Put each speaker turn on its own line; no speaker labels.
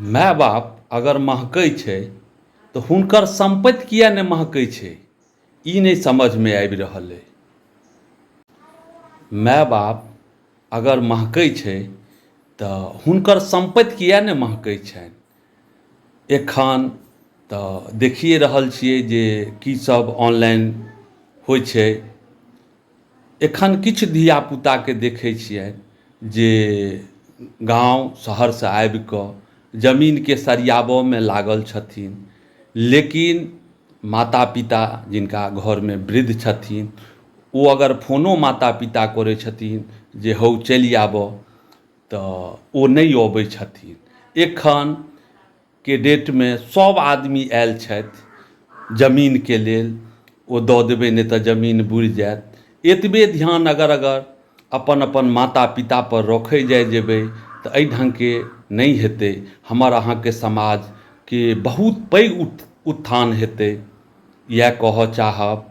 माय बाप अगर महकै छै तऽ हुनकर सम्पत्ति किया नहि महकै छै, ई नहि समझमे आबि रहल अइ। माय बाप अगर महकै छै तऽ हुनकर सम्पत्ति किया नहि महकै छनि। एखन तऽ देखिए रहल छियै जे की सब ऑनलाइन होइ छै। एखन किछु धियापुताके देखै छियनि जे गाँव शहरसँ आबि कऽ जमीनके सरियाबऽमे लागल छथिन, लेकिन माता पिता जिनका घरमे वृद्ध छथिन ओ अगर फोनो माता पिता करै छथिन जे हौ चलि आबऽ तऽ ओ नहि अबै छथिन। एखनके डेटमे सब आदमी आयल छथि जमीनके लेल, ओ दऽ देबै नहि तऽ जमीन बुड़ि जायत। एतबे ध्यान अगर अपन अपन माता पिता पर रखै जाइ जेबै तऽ एहि ढङ्गके नहि हेतै। हमर अहाँके समाजके बहुत पैघ उत्थान हेतै, इएह कहऽ चाहब।